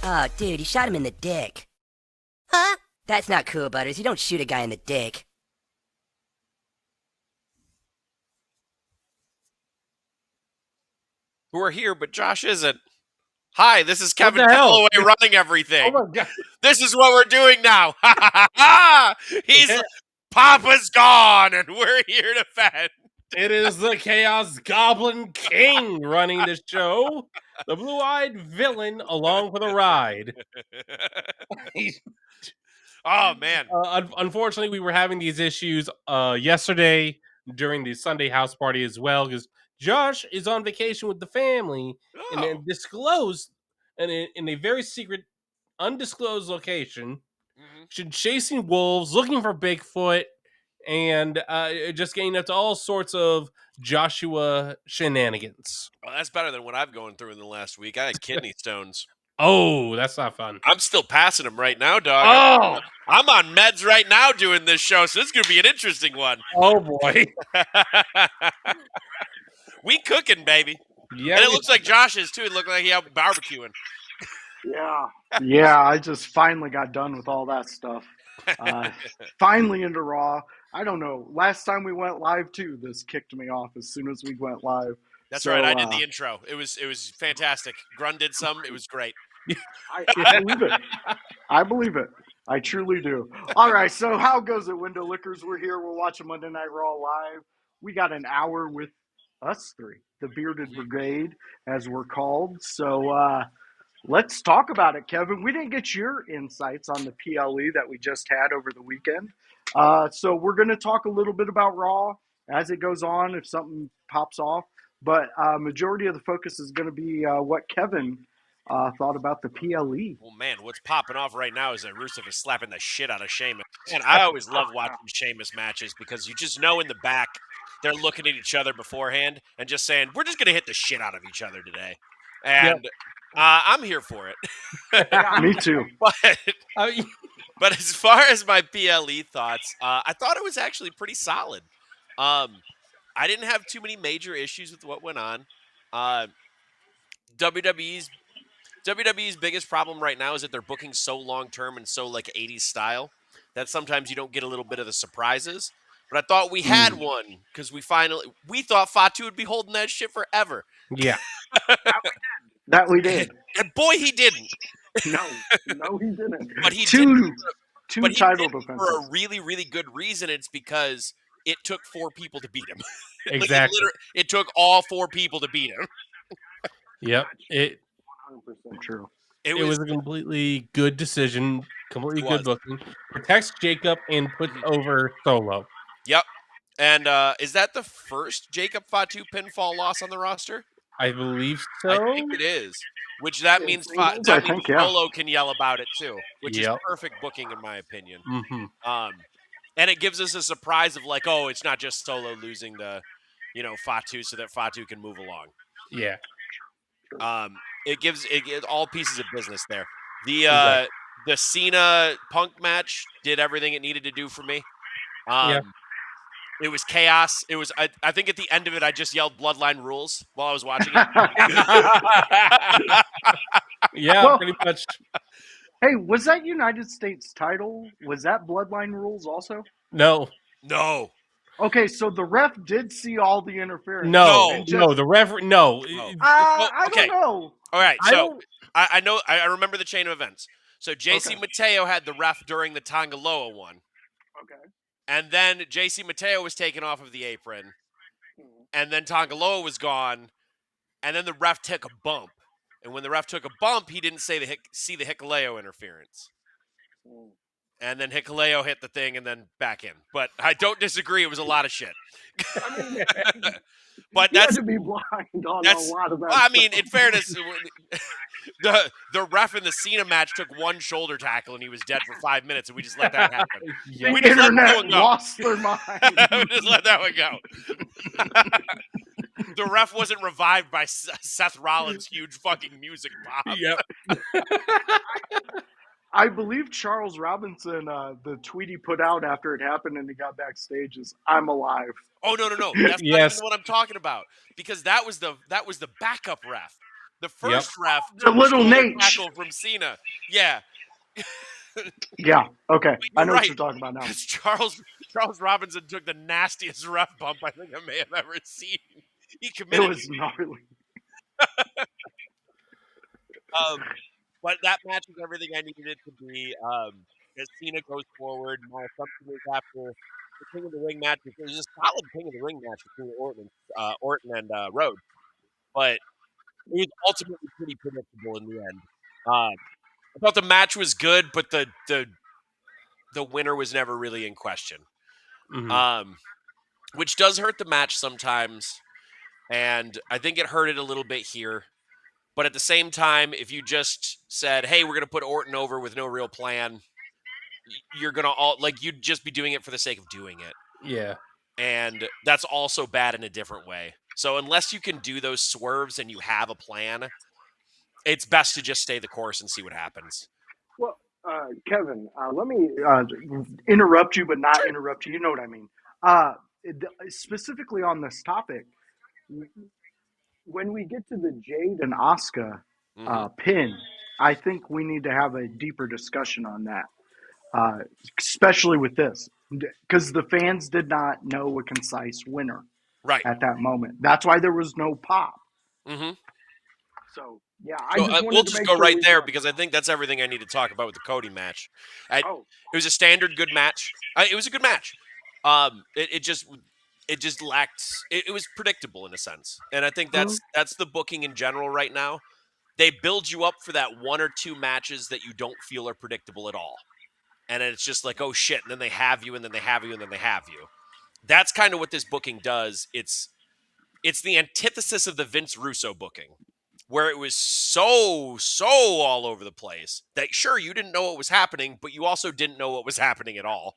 Oh, dude, he shot him in the dick. Huh? That's not cool, Butters. You don't shoot a guy in the dick. Who are here, but Josh isn't. Hi, this is What Kevin the hell? Kalloway running Oh everything. my god! This is what we're doing now. He's Yeah. Papa's gone, and we're here to fend. It is the Chaos Goblin King running the show. The blue-eyed villain along for the ride. Oh man, Unfortunately, we were having these issues yesterday during the Sunday house party as well because Josh is on vacation with the family and oh. then disclosed in a very secret, undisclosed location, chasing wolves, looking for Bigfoot, and just getting up to all sorts of Joshua shenanigans. Well, that's better than what I've gone through in the last week. I had kidney stones. Oh, that's not fun. I'm still passing them right now, dog. Oh, I'm on meds right now doing this show, so this is gonna be an interesting one. oh boy. We cooking, baby. Yeah, And it looks like Josh is too. It looked like he out barbecuing. Yeah, I just finally got done with all that stuff. Finally into Raw. I don't know. Last time we went live too, this kicked me off as soon as we went live. That's So, right. I did the intro. It was fantastic. Grun did some. It was great. I believe it. I believe it. I truly do. All right, so how goes it, Window Lickers? We're here. We're watching Monday Night Raw live. We got an hour with us three, the Bearded Brigade, as we're called. So let's talk about it, Kevin. We didn't get your insights on the PLE that we just had over the weekend. So we're going to talk a little bit about Raw as it goes on, if something pops off. But majority of the focus is going to be what Kevin thought about the PLE. Well, man, what's popping off right now is that Rusev is slapping the shit out of Sheamus. And I always love watching Sheamus matches because you just know in the back they're looking at each other beforehand and just saying, we're just going to hit the shit out of each other today. And I'm here for it. Me too. But as far as my PLE thoughts, I thought it was actually pretty solid. I didn't have too many major issues with what went on. WWE's biggest problem right now is that they're booking so long-term and so like 80s style that sometimes you don't get a little bit of the surprises. But I thought we had one because we thought Fatu would be holding that shit forever. Yeah. That we did. And boy, he didn't. No, he didn't. But he two But he title did defenses. for a really, really good reason. It's because it took 4 people to beat him. Exactly. It took all 4 people to beat him. Yep. It 100% true. It was a completely good decision, completely good booking. Protects Jacob and puts over Solo. Yep. And is that the first Jacob Fatu pinfall loss on the roster? I believe so. I think it is. Which that means Solo can yell about it too, which is perfect booking in my opinion. Mm-hmm. And it gives us a surprise of like, oh, it's not just Solo losing to, Fatu so that Fatu can move along. Yeah. It gives all pieces of business there. The Cena Punk match did everything it needed to do for me. It was chaos. It was. I think at the end of it, I just yelled "Bloodline rules" while I was watching it. Pretty much. Hey, was that United States title? Was that Bloodline rules also? No. Okay, so the ref did see all the interference. No, the ref. No. I don't know. All right, so I know. I remember the chain of events. So JC Mateo had the ref during the Tangaloa one. Okay. And then JC Mateo was taken off of the apron. And then Tangaloa was gone. And then the ref took a bump. And when the ref took a bump, he didn't see the Hikuleo interference. And then Hikuleo hit the thing and then back in. But I don't disagree. It was a lot of shit. But that's to be blind on a lot of that. I mean, in fairness, the ref in the Cena match took one shoulder tackle and he was dead for 5 minutes, and we just let that happen. The internet lost their mind. We just let that one go. The ref wasn't revived by Seth Rollins' huge fucking music pop. Yep. I believe Charles Robinson, the tweet he put out after it happened and he got backstage is, "I'm alive." Oh no! That's not even what I'm talking about, because that was the backup ref. The first ref The took a little shoulder Nate. tackle from Cena. Yeah, Yeah. Okay. I you're know right. what you're talking about now. Because Charles Robinson took the nastiest ref bump I think I may have ever seen. He It committed. was gnarly. But that match was everything I needed it to be. As Cena goes forward, my assumption is after the King of the Ring match, it was a solid King of the Ring match between Orton and Rhodes, but it was ultimately pretty predictable in the end. I thought the match was good, but the winner was never really in question, which does hurt the match sometimes, and I think it hurt it a little bit here. But at the same time, if you just said, "Hey, we're going to put Orton over with no real plan," you're going to you'd just be doing it for the sake of doing it. Yeah. And that's also bad in a different way. So unless you can do those swerves and you have a plan, it's best to just stay the course and see what happens. Well, Kevin, let me interrupt you, but not interrupt you. You know what I mean? Specifically on this topic, when we get to the Jade and Asuka pin, I think we need to have a deeper discussion on that, especially with this, because the fans did not know a concise winner Right. at that moment. That's why there was no pop. Mm-hmm. So yeah, We'll just go right there because I think that's everything I need to talk about with the Cody match. It was a standard good match. It was a good match. It just lacked. It was predictable in a sense, and I think that's the booking in general right now. They build you up for that one or two matches that you don't feel are predictable at all, and it's just like, oh shit, and then they have you, and then they have you, and then they have you. That's kind of what this booking does. It's the antithesis of the Vince Russo booking, where it was so all over the place that sure, you didn't know what was happening, but you also didn't know what was happening at all.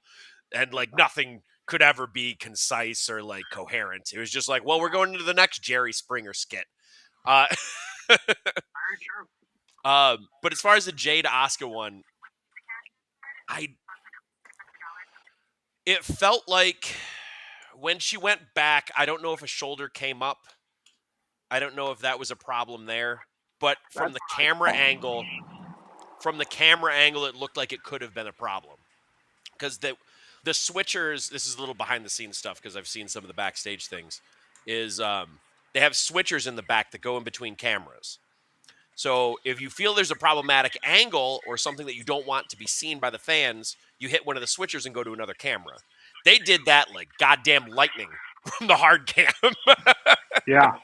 And like nothing could ever be concise or like coherent. It was just like, well, we're going into the next Jerry Springer skit. Very true. But as far as the Jade Asuka one, it felt like when she went back, I don't know if a shoulder came up. I don't know if that was a problem there, but from the camera angle, it looked like it could have been a problem because the switchers. This is a little behind the scenes stuff because I've seen some of the backstage things. Is they have switchers in the back that go in between cameras. So if you feel there's a problematic angle or something that you don't want to be seen by the fans, you hit one of the switchers and go to another camera. They did that like goddamn lightning from the hard cam. Yeah.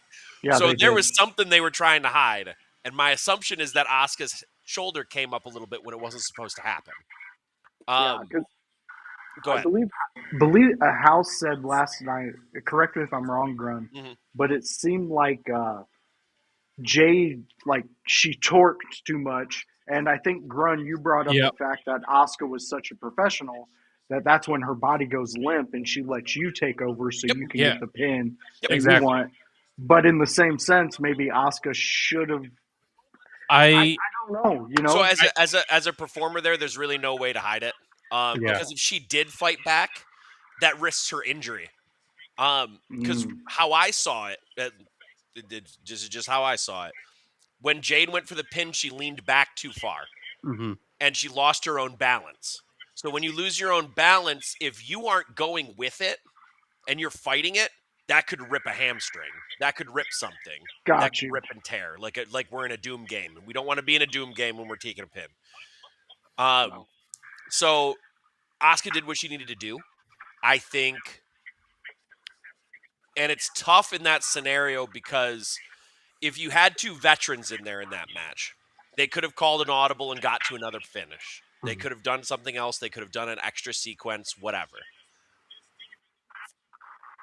So there was something they were trying to hide. And my assumption is that Asuka's shoulder came up a little bit when it wasn't supposed to happen. Go ahead. I believe a house said last night, correct me if I'm wrong, Grun, but it seemed like Jade, like she torqued too much. And I think, Grun, you brought up the fact that Asuka was such a professional that's when her body goes limp and she lets you take over so you can get the pin that you want. But in the same sense, maybe Asuka should have. I don't know. You know. So as a performer, there's really no way to hide it. Because if she did fight back, that risks her injury. Because how I saw it, just how I saw it. When Jade went for the pin, she leaned back too far, and she lost her own balance. So when you lose your own balance, if you aren't going with it and you're fighting it, that could rip a hamstring. That could rip something. That could rip and tear. Like we're in a Doom game. And we don't want to be in a Doom game when we're taking a pin. So Asuka did what she needed to do, I think. And it's tough in that scenario because if you had two veterans in there in that match, they could have called an audible and got to another finish. They could have done something else. They could have done an extra sequence, whatever.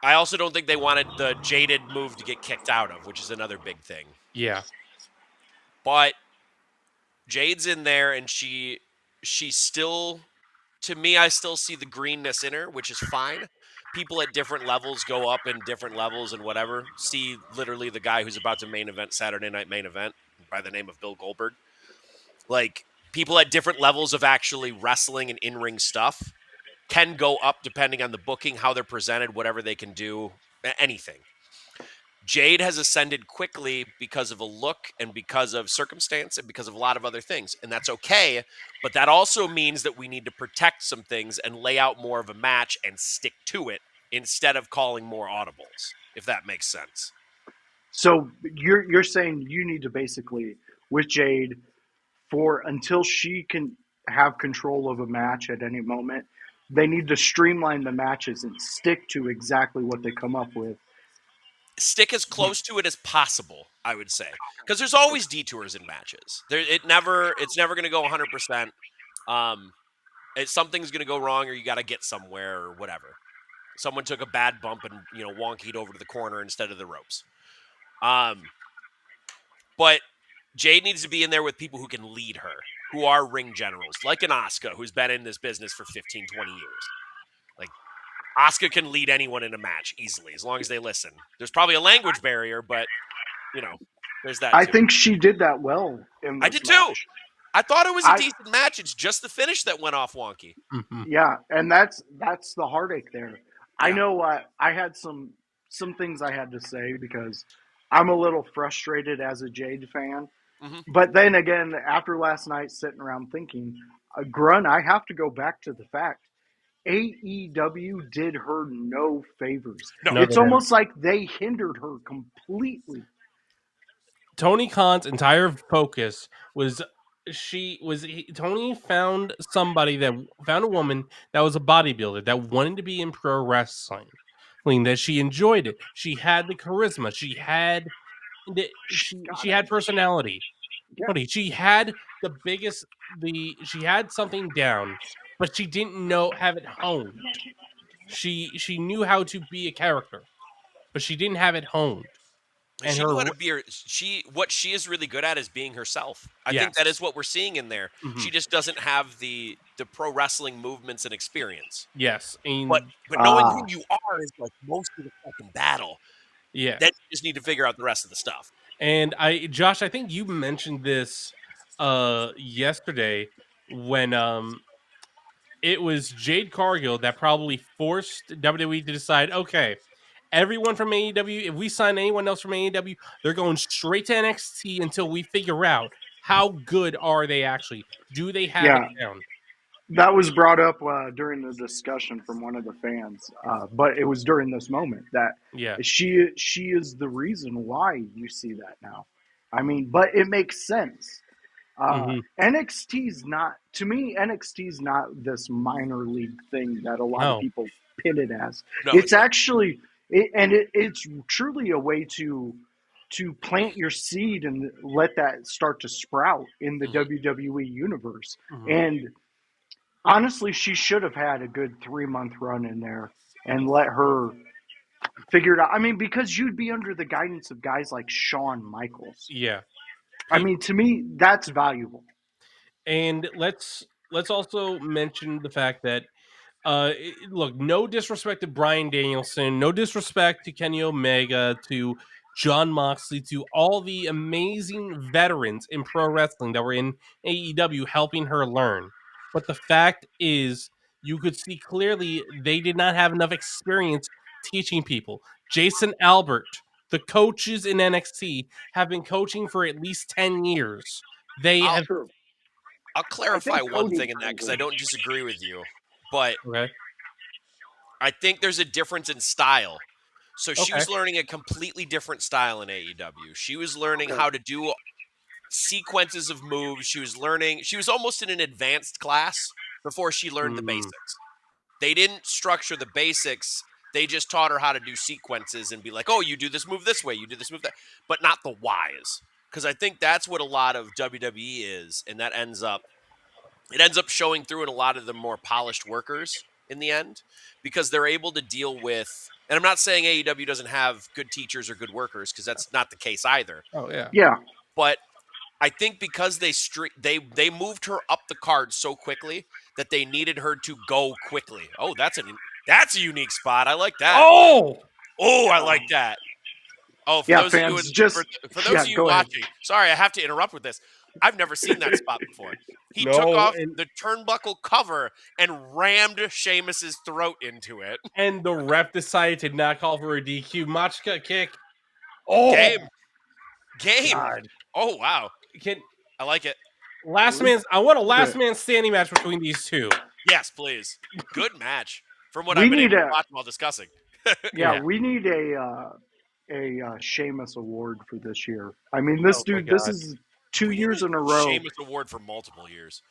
I also don't think they wanted the Jaded move to get kicked out of, which is another big thing. Yeah. But Jade's in there, and she still, to me, I still see the greenness in her, which is fine. People at different levels go up in different levels and whatever. See literally the guy who's about to main event Saturday Night Main Event by the name of Bill Goldberg. Like, people at different levels of actually wrestling and in-ring stuff can go up depending on the booking, how they're presented, whatever they can do, anything. Jade has ascended quickly because of a look and because of circumstance and because of a lot of other things. And that's okay. But that also means that we need to protect some things and lay out more of a match and stick to it instead of calling more audibles, if that makes sense. So you're saying you need to basically, with Jade, for until she can have control of a match at any moment, they need to streamline the matches and stick to exactly what they come up with. Stick as close to it as possible, I would say, because there's always detours in matches. It's never going to go 100%. Something's going to go wrong, or you got to get somewhere, or whatever. Someone took a bad bump and wonkied over to the corner instead of the ropes. But Jade needs to be in there with people who can lead her, who are ring generals, like an Asuka, who's been in this business for 15, 20 years. Like, Asuka can lead anyone in a match easily, as long as they listen. There's probably a language barrier, but, there's that, I too. think she did that well in this I did, match. too. I thought it was a decent match. It's just the finish that went off wonky. Mm-hmm. Yeah, and that's the heartache there. Yeah. I know I had some things I had to say because I'm a little frustrated as a Jade fan. Mm-hmm. But then again, after last night sitting around thinking, Grun, I have to go back to the fact AEW did her no favors. No, it's almost like they hindered her completely. Tony Khan's entire focus was Tony found a woman that was a bodybuilder that wanted to be in pro wrestling, that she enjoyed it. She had the charisma. She had she had personality. Yeah. She had she had something down, but she didn't have it honed. She knew how to be a character, but she didn't have it honed. And she knew how to be what she is really good at is being herself. I think that is what we're seeing in there. Mm-hmm. She just doesn't have the pro wrestling movements and experience. Yes. But knowing who you are is like most of the fucking battle. Yeah. Then you just need to figure out the rest of the stuff. And Josh, I think you mentioned this yesterday when it was Jade Cargill that probably forced WWE to decide, okay, everyone from AEW, if we sign anyone else from AEW, they're going straight to NXT until we figure out how good are they actually. Do they have it down? That was brought up during the discussion from one of the fans, but it was during this moment that she is the reason why you see that now. I mean, but it makes sense. NXT's not, to me, NXT's not this minor league thing that a lot of people pin it as. No, it's actually, it's truly a way to plant your seed and let that start to sprout in the WWE universe. And honestly, she should have had a good 3-month run in there and let her figure it out. I mean, because you'd be under the guidance of guys like Shawn Michaels. Yeah. I mean, to me, that's valuable. And let's also mention the fact that, look, no disrespect to Bryan Danielson, no disrespect to Kenny Omega, to Jon Moxley, to all the amazing veterans in pro wrestling that were in AEW helping her learn. But the fact is, you could see clearly they did not have enough experience teaching people. Jason Albert, the coaches in NXT, have been coaching for at least 10 years. I'll clarify one thing in that because I don't disagree with you, but I think there's a difference in style. So she was learning a completely different style in AEW. She was learning how to do sequences of moves. She was almost in an advanced class before she learned the basics. They didn't structure the basics. They just taught her how to do sequences and be like, oh, you do this move this way, you do this move that, but not the whys. Because I think that's what a lot of WWE is, and that ends up showing through in a lot of the more polished workers in the end, because they're able to deal with. And I'm not saying AEW doesn't have good teachers or good workers, because that's not the case either. Oh yeah, yeah. But I think because they moved her up the card so quickly that they needed her to go quickly. Oh, that's a unique spot. I like that. Oh, I like that. Oh, for those fans, of you watching, sorry, I have to interrupt with this. I've never seen that spot before. He took off the turnbuckle cover and rammed Sheamus's throat into it. And the ref decided to not call for a DQ. Machka kick. Oh, Game. God. Oh, wow. Can I like it. I want a last man standing match between these two. Yes, please. Good match. From what We I've been need able to a- watch while discussing. Yeah, Yeah. we need a Sheamus award for this year. I mean, this Oh, my dude, this God. is 2 We years need in a row. Sheamus Award for multiple years.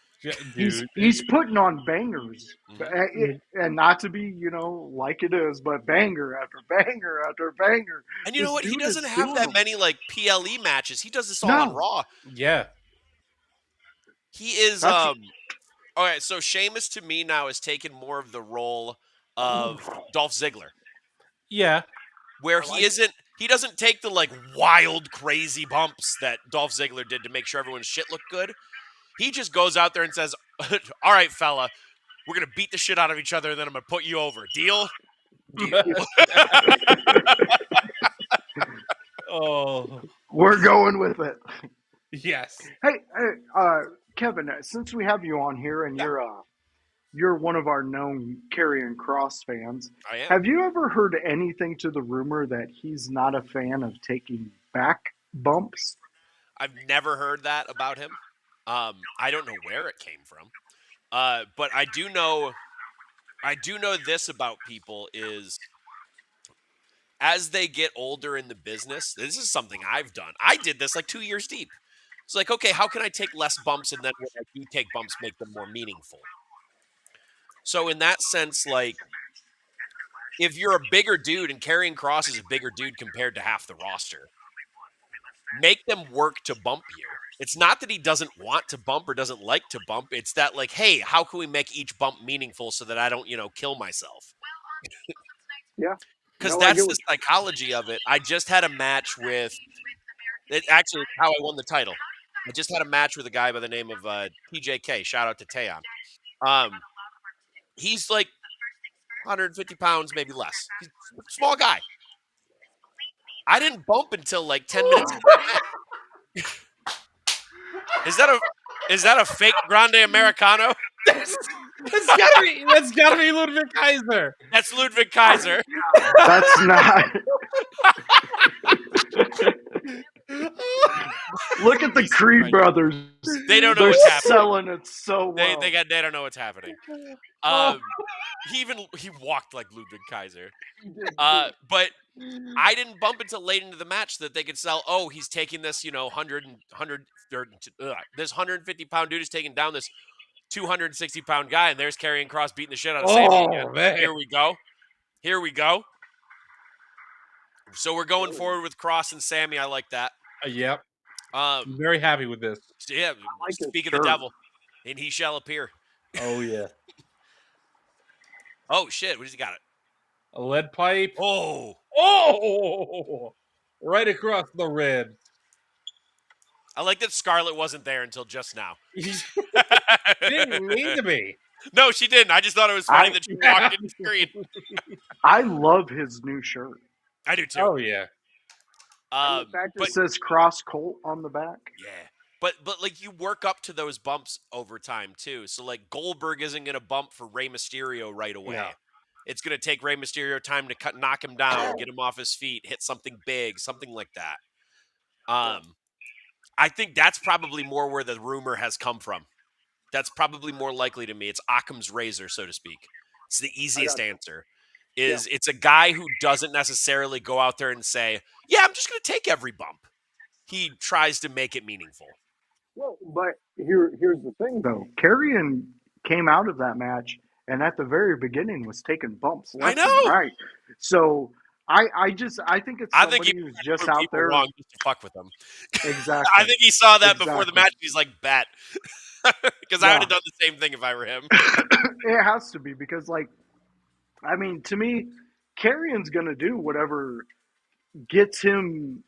Dude. He's putting on bangers, Mhm. and not to be like it is, but banger after banger after banger. And you know This what? He dude is doesn't have doing that them. many like PLE matches. He does this all on No, Raw. Yeah. He is That's- all right, so Sheamus to me now has taken more of the role of Dolph Ziggler, Yeah. where he doesn't take the like wild crazy bumps that Dolph Ziggler did to make sure everyone's shit looked good. He just goes out there and says, "All right, fella, we're going to beat the shit out of each other and then I'm going to put you over. Deal?" Oh. we're going with it. Yes. Hey, Kevin, since we have you on here and you're one of our known Karrion Kross fans, I am. have you ever heard anything to the rumor that he's not a fan of taking back bumps? I've never heard that about him. I don't know where it came from. But I do know this about people is as they get older in the business, this is something I've done. I did this like 2 years deep. It's like, okay, how can I take less bumps and then when I do take bumps, make them more meaningful? So in that sense, like if you're a bigger dude and Karrion Kross is a bigger dude compared to half the roster, make them work to bump you. It's not that he doesn't want to bump or doesn't like to bump. It's that like, hey, how can we make each bump meaningful so that I don't, kill myself? Yeah. Because No, I that's get the what psychology of it. I just had a match with it. Actually, it's how I won the title. I just had a match with a guy by the name of TJK. Shout out to Taeyon. He's like 150 pounds, maybe less. He's a small guy. I didn't bump until like 10 minutes into the match. Is that a fake grande americano? That's gotta be Ludwig Kaiser. That's Ludwig Kaiser. that's not. Look at the Creed brothers. They don't know They're what's happening. selling it so well. They don't know what's happening. He walked like Ludwig Kaiser. But I didn't bump until late into the match that they could sell. Oh, he's taking this, this 150-pound dude is taking down this 260-pound guy, and there's Karrion Kross beating the shit out of Sammy again. Man. Here we go. So we're going forward with Kross and Sammy. I like that. Yep. Um, I'm very happy with this. yeah. like his Speak of the shirt. devil, and he shall appear. Oh yeah. Oh shit! What does he got? A lead pipe. Oh, Right across the ribs. I like that Scarlett wasn't there until just now. Didn't need to be. No, she didn't. I just thought it was funny that she walked in the screen. I love his new shirt. I do too. Oh yeah. The fact but it says Cross Colt on the back. yeah, but like you work up to those bumps over time too. So like Goldberg isn't going to bump for Rey Mysterio right away. No. It's going to take Rey Mysterio time to knock him down, get him off his feet, hit something big, something like that. I think that's probably more where the rumor has come from. That's probably more likely to me. It's Occam's razor, so to speak. It's the easiest answer. It's a guy who doesn't necessarily go out there and say, yeah, I'm just going to take every bump. He tries to make it meaningful. Well, but here's the thing, though. Karrion came out of that match, and at the very beginning was taking bumps left know. and right. So I think it's I think somebody he who's just proved out people there. wrong just to fuck with them. Exactly. I think he saw that before the Exactly. match. He's like, bet. Because I would Yeah. have done the same thing if I were him. It has to be because, like, I mean, to me, Karrion's gonna do whatever gets him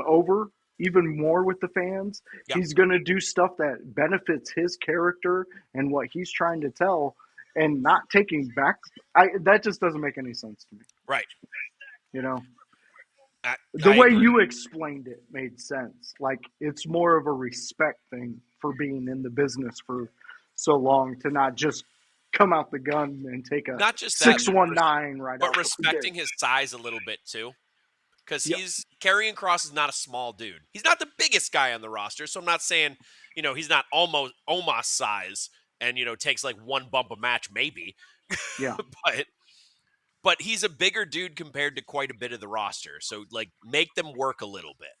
over even more with the fans. Yeah. He's gonna do stuff that benefits his character and what he's trying to tell, and not taking back. That just doesn't make any sense to me. Right. You know, I the way agree. you explained it made sense. Like, it's more of a respect thing for being in the business for so long to not just come out the gun and take a Not just that, 619 right but out the respecting gate. his size a little bit too. because Yep. Karrion Kross is not a small dude. He's not the biggest guy on the roster, so I'm not saying, he's not almost Omos size and, takes like one bump a match maybe. Yeah. but he's a bigger dude compared to quite a bit of the roster. So like make them work a little bit.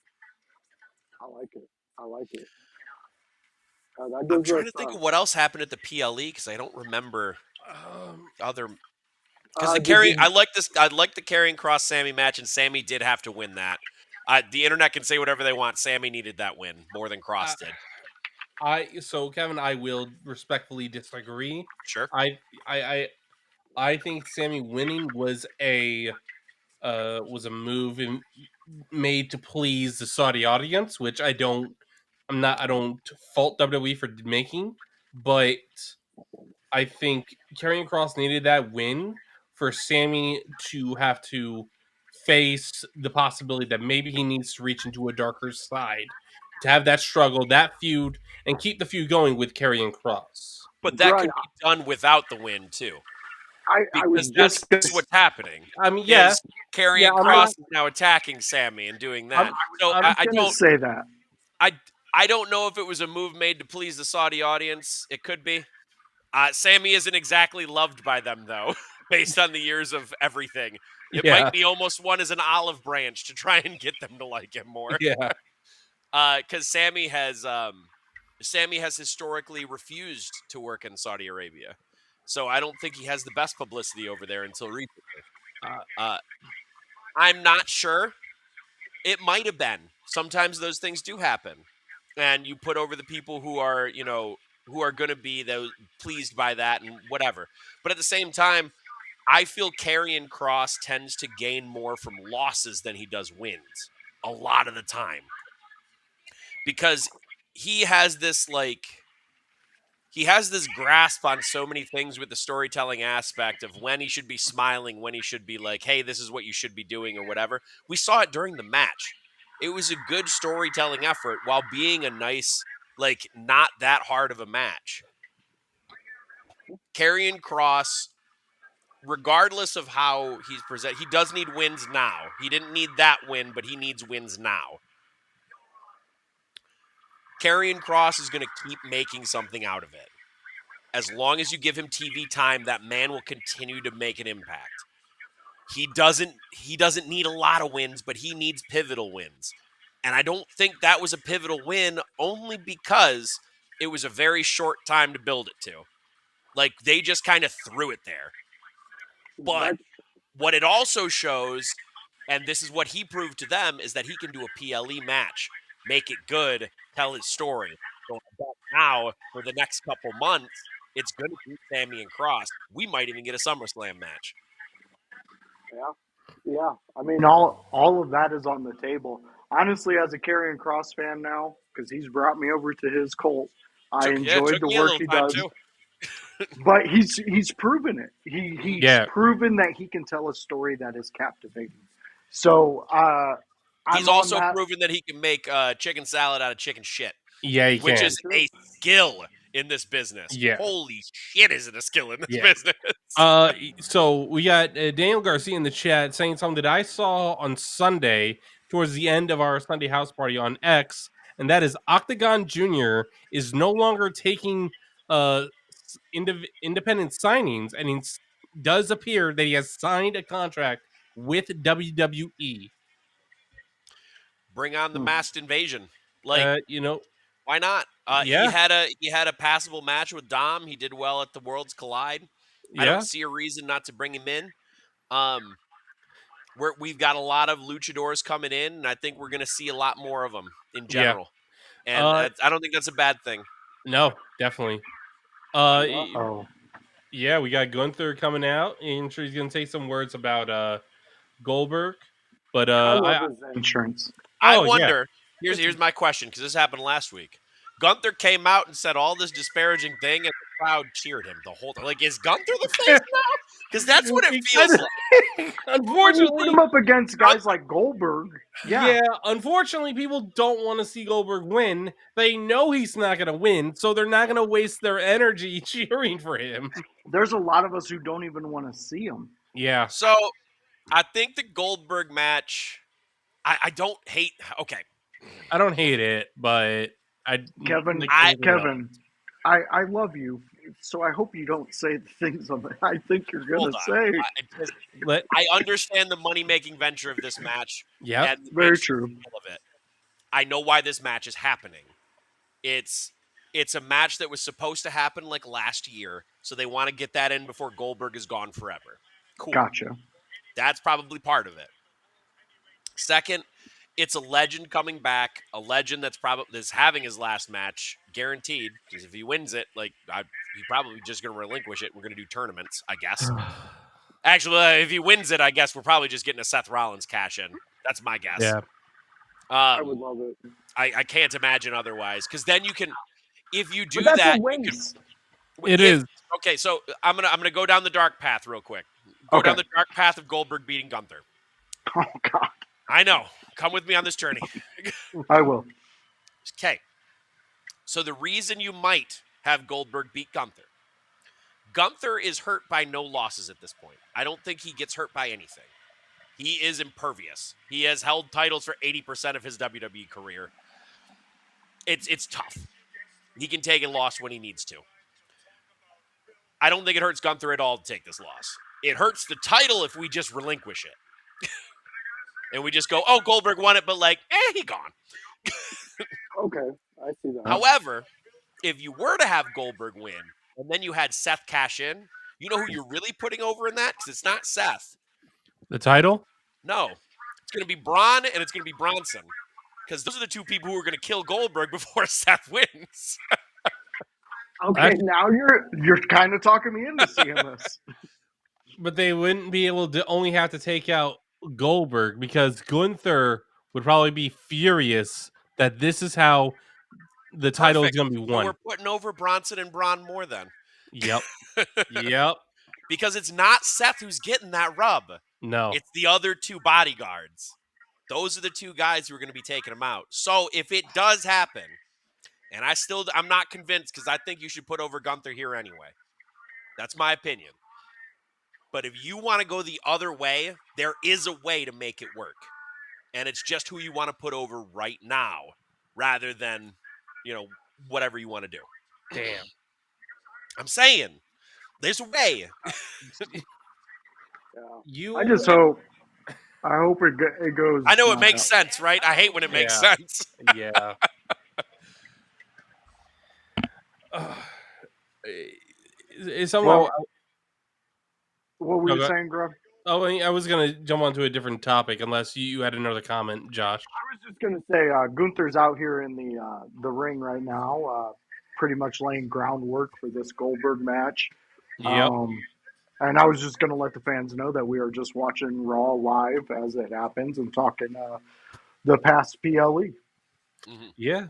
I like it. That I'm gives trying us, to think of what else happened at the PLE because I don't remember other. Because I like this. I like the Karrion Kross Sammy match, and Sammy did have to win that. The internet can say whatever they want. Sammy needed that win more than Kross did. So Kevin, I will respectfully disagree. Sure. I think Sammy winning was a move made to please the Saudi audience, which I don't fault WWE for making, but I think Karrion Kross needed that win for Sammy to have to face the possibility that maybe he needs to reach into a darker side, to have that struggle, that feud, and keep the feud going with Karrion Kross. But that Right. could be done without the win too, I was because just that's what's happening. I mean, yeah, Is Karrion yeah, Kross is now attacking Sammy and doing that. So I'm I Gonna don't. say that. I don't know if it was a move made to please the Saudi audience. It could be. Sammy isn't exactly loved by them, though, based on the years of everything. It Yeah. might be almost one as an olive branch to try and get them to like him more. Yeah. Because Sammy has historically refused to work in Saudi Arabia, so I don't think he has the best publicity over there until recently. I'm not sure. It might have been. Sometimes those things do happen, and you put over the people who are, who are going to be those pleased by that and whatever. But at the same time, I feel Karrion Kross tends to gain more from losses than he does wins a lot of the time, because he has this grasp on so many things with the storytelling aspect of when he should be smiling, when he should be like, hey, this is what you should be doing or whatever. We saw it during the match. It was a good storytelling effort while being a nice, not that hard of a match. Karrion Kross, regardless of how he's presented, he does need wins now. He didn't need that win, but he needs wins now. Karrion Kross is going to keep making something out of it. As long as you give him TV time, that man will continue to make an impact. He doesn't need a lot of wins, but he needs pivotal wins. And I don't think that was a pivotal win, only because it was a very short time to build it to. Like, they just kind of threw it there. But what it also shows, and this is what he proved to them, is that he can do a PLE match, make it good, tell his story. So now, for the next couple months, it's going to be Sammy and Kross. We might even get a SummerSlam match. Yeah. I mean, And all of that is on the table. Honestly, as a Karrion Kross fan now, because he's brought me over to his cult, I enjoyed took the me a work little he time does. too. But he's proven it. He's proven that he can tell a story that is captivating. So he's also proven that he can make chicken salad out of chicken shit. Yeah, he which can. is a skill in this business. Yeah. Holy shit, is it a skill in this Yeah. business? So we got Daniel Garcia in the chat saying something that I saw on Sunday towards the end of our Sunday house party on X, and that is Octagon Jr. is no longer taking independent signings, and it does appear that he has signed a contract with WWE. Bring on the masked invasion. Like, why not? Yeah. He had a passable match with Dom. He did well at the Worlds Collide. I don't see a reason not to bring him in. We've got a lot of luchadors coming in, and I think we're going to see a lot more of them in general. And I don't think that's a bad thing. No, definitely. Yeah, we got Gunther coming out. I'm sure he's going to say some words about Goldberg. But I love his entrance. I wonder. Yeah. Here's my question, because this happened last week. Gunther came out and said all this disparaging thing, and the crowd cheered him the whole time. Like, is Gunther the face now? Because that's what it feels like. Unfortunately, put him up against guys like Goldberg. Yeah, unfortunately, people don't want to see Goldberg win. They know he's not going to win, so they're not going to waste their energy cheering for him. There's a lot of us who don't even want to see him. Yeah. So, I think the Goldberg match I don't hate. Okay, I don't hate it, but Kevin, like I- anything else. Kevin, I love you, so I hope you don't say the things I think you're hold gonna on. say. I understand the money-making venture of this match Yep. and the Very big true. spectacle of it. I know why this match is happening. It's a match that was supposed to happen like last year, so they want to get that in before Goldberg is gone forever. Cool. Gotcha. That's probably part of it. Second, it's a legend coming back, a legend that's having his last match guaranteed. Because if he wins it, he's probably just going to relinquish it. We're going to do tournaments, I guess. Actually, if he wins it, I guess we're probably just getting a Seth Rollins cash in. That's my guess. Yeah. I would love it. I can't imagine otherwise. Because then you can, if you do But that's that, a you can. waste. It is. Okay, so I'm gonna go down the dark path real quick. Go down the dark path of Goldberg beating Gunther. Oh God, I know. Come with me on this journey. I will. Okay. So the reason you might have Goldberg beat Gunther is hurt by no losses at this point. I don't think he gets hurt by anything. He is impervious. He has held titles for 80% of his WWE career. It's tough. He can take a loss when he needs to. I don't think it hurts Gunther at all to take this loss. It hurts the title if we just relinquish it. And we just go, oh, Goldberg won it, but he gone. Okay, I see that. However, if you were to have Goldberg win, and then you had Seth cash in, you know who you're really putting over in that? Because it's not Seth. The title? No. It's going to be Braun and it's going to be Bronson. Because those are the two people who are going to kill Goldberg before Seth wins. Okay, now You're kind of talking me into seeing this. But they wouldn't be able to only have to take out Goldberg because Gunther would probably be furious that this is how the title is Perfect. going to be So won. we're putting over Bronson and Braun more then. Yep. Yep. Because it's not Seth who's getting that rub. No. It's the other two bodyguards. Those are the two guys who are going to be taking him out. So if it does happen, and I'm not convinced because I think you should put over Gunther here anyway. That's my opinion. But if you want to go the other way, there is a way to make it work. And it's just who you want to put over right now rather than, whatever you want to do. Damn. I'm saying there's a way. Yeah. I just hope. I hope it goes. I know it makes sense, right? I hate when it makes sense. Yeah. Is someone? What were you Okay. saying, Grub? Oh, I was gonna jump onto a different topic unless you had another comment, Josh. I was just gonna say, Gunther's out here in the ring right now, pretty much laying groundwork for this Goldberg match. Yep. And I was just gonna let the fans know that we are just watching Raw live as it happens and talking the past PLE. Mm-hmm. Yeah.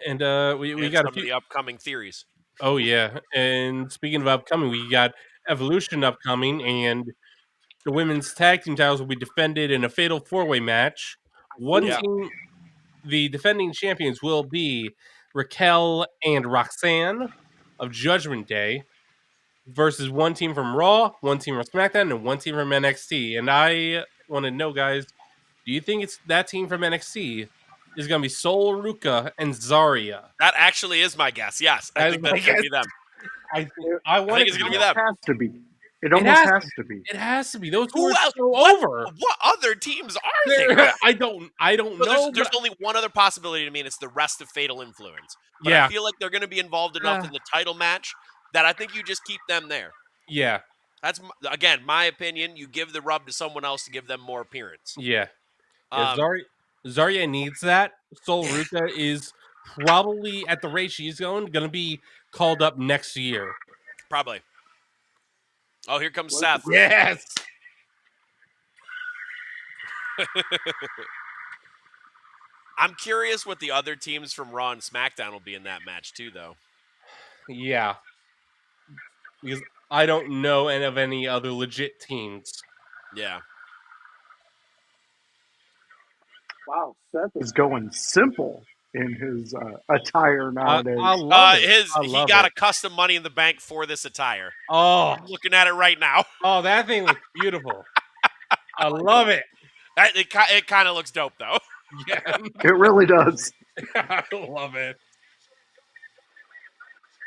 And we got some a few of the upcoming theories. Oh yeah. And speaking of upcoming, we got Evolution upcoming, and the women's tag team titles will be defended in a fatal four-way match. One Yeah. team, the defending champions will be Raquel and Roxanne of Judgment Day versus one team from Raw, one team from SmackDown, and one team from NXT. And I want to know, guys, do you think it's that team from NXT is going to be Sol Ruka and Zarya? That actually is my guess. Yes, I think that's going to be them. I think it's going to be them. It has to be. It almost has to be. It has to be. Those two Who are else? so What- over. What other teams are there? I don't So know. there's only one other possibility to me, and it's the rest of Fatal Influence. But Yeah. I feel like they're going to be involved enough in the title match that I think you just keep them there. Yeah. That's, again, my opinion. You give the rub to someone else to give them more appearance. Yeah. Zarya needs that. Sol Ruka is probably at the rate she's going to be called up next year. Probably. Oh, here comes Seth. Yes. I'm curious what the other teams from Raw and SmackDown will be in that match too, though. Yeah. Because I don't know any of any other legit teams. Yeah. Wow, Seth He's going simple in his attire nowadays. I love it. He got a custom Money in the Bank for this attire. Oh, I'm looking at it right now. that thing looks beautiful. I love it. It kind of looks dope, though. Yeah, It really does. I love it.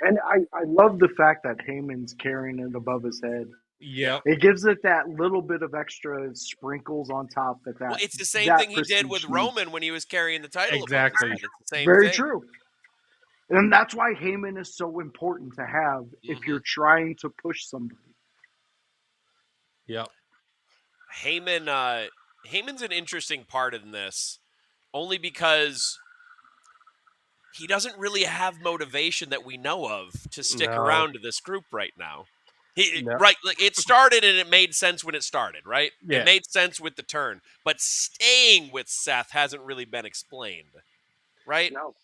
And I love the fact that Heyman's carrying it above his head. Yep. It gives it that little bit of extra sprinkles on top. Well, it's the same that thing he did with prestige Roman when he was carrying the title. Exactly. Above his head. It's the same Very thing. true. And that's why Heyman is so important to have if you're trying to push somebody. Yep. Heyman's an interesting part in this, only because he doesn't really have motivation that we know of to stick No. around to this group right now. No. Right, like it started and it made sense when it started, right? Yeah. It made sense with the turn, but staying with Seth hasn't really been explained, right? No.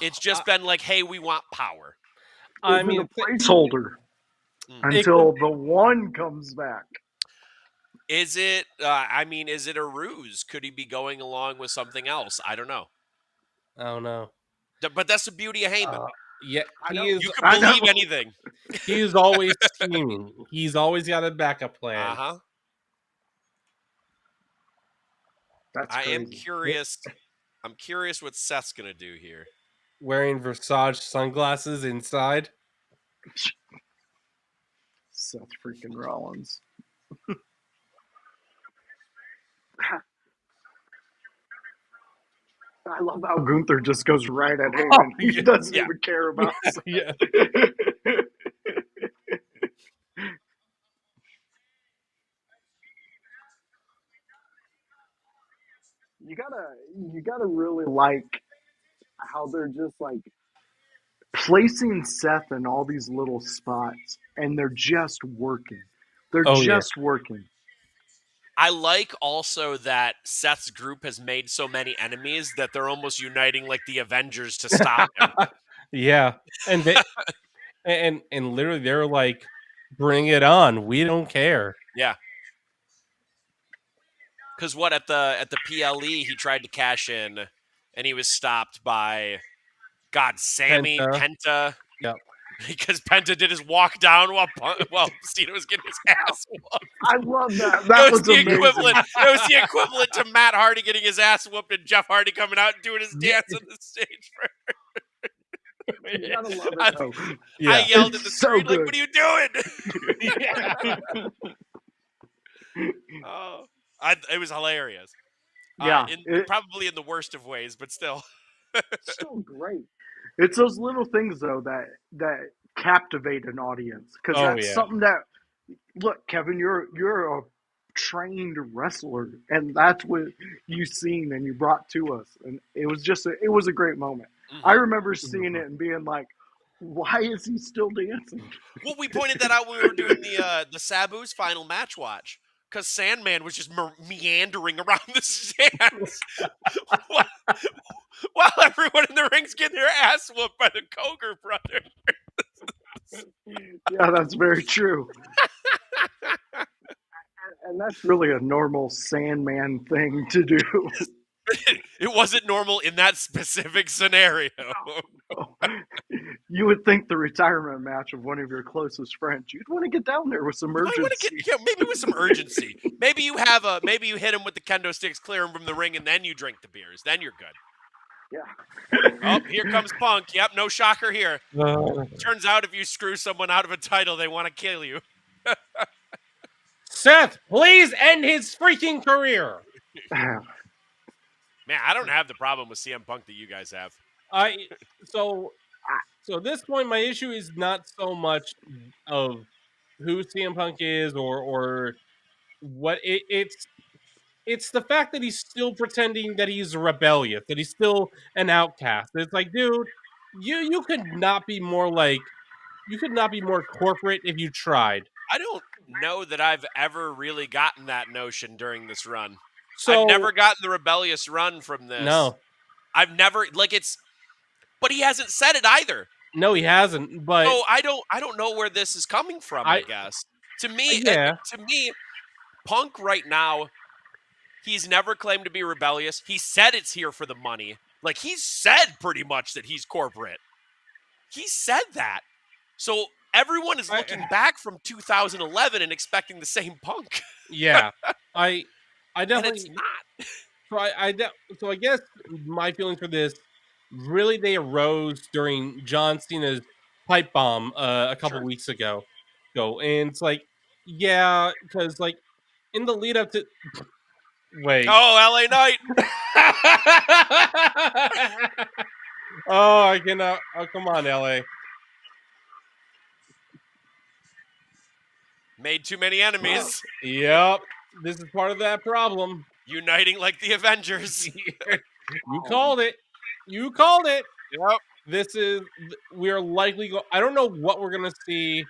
It's just been like, hey, we want power. I It's mean, a placeholder until the one comes back. Is it? Is it a ruse? Could he be going along with something else? I don't know. I don't know. But that's the beauty of Heyman. Yeah, know. You can believe anything. he is always scheming. He's always got a backup plan. Uh-huh. That's I crazy. am curious. I'm curious what Seth's gonna do here. Wearing Versace sunglasses inside. Seth freaking Rollins. I love how Gunther just goes right at Heyman. He doesn't even care about Seth. Yeah. You gotta really like how they're just like placing Seth in all these little spots, and they're just working. They're just working. I like also that Seth's group has made so many enemies that they're almost uniting like the Avengers to stop him. Yeah, and they, and literally they're like, "Bring it on! We don't care." Yeah. Because what at the PLE he tried to cash in, and he was stopped by Sammy Penta. Yep. Because Penta did his walk down while Cena was getting his ass whooped. I love that. That was the amazing. equivalent. It was the equivalent to Matt Hardy getting his ass whooped and Jeff Hardy coming out and doing his dance on the stage. You gotta love it. I yelled at the It's so screen like, good. "What are you doing?" It was hilarious. Yeah, probably in the worst of ways, but still. so great. It's those little things though that captivate an audience because that's something that look, Kevin, you're a trained wrestler, and that's what you've seen and you brought to us, and it was a great moment. I remember seeing it and being like, why is he still dancing? Well, we pointed that out when we were doing the Sabu's final match watch. Because Sandman was just meandering around the stands while everyone in the ring's getting their ass whooped by the Coger brothers. Yeah, that's very true. And that's really a normal Sandman thing to do. It wasn't normal in that specific scenario. You would think the retirement match of one of your closest friends, you'd want to get down there with some urgency. Maybe with some urgency. Maybe you hit him with the kendo sticks, clear him from the ring, and then you drink the beers. Then you're good. Yeah. Oh, here comes Punk. Yep, no shocker here. Turns out if you screw someone out of a title, they want to kill you. Seth, please end his freaking career. Man, I don't have the problem with CM Punk that you guys have. So at this point, my issue is not so much of who CM Punk is or what it's the fact that he's still pretending that he's rebellious, that he's still an outcast. It's like, dude, you could not be more corporate if you tried. I don't know that I've ever really gotten that notion during this run. So, I've never gotten the rebellious run from this. No. I've never but he hasn't said it either. No, he hasn't. But so I don't know where this is coming from, I guess. To me, Punk right now, he's never claimed to be rebellious. He said it's here for the money. Like, he said pretty much that he's corporate. He said that. So everyone is looking back from 2011 and expecting the same Punk. Yeah. I I definitely. And it's not. So I guess my feelings for this really they arose during John Cena's pipe bomb a couple weeks ago. And it's like, yeah, because like in the lead up to wait. Oh, LA Knight. Oh, I cannot. Oh, come on, LA. Made too many enemies. Yep. This is part of that problem. Uniting like the Avengers. You called it. You called it. Yep. We're likely I don't know what we're going to see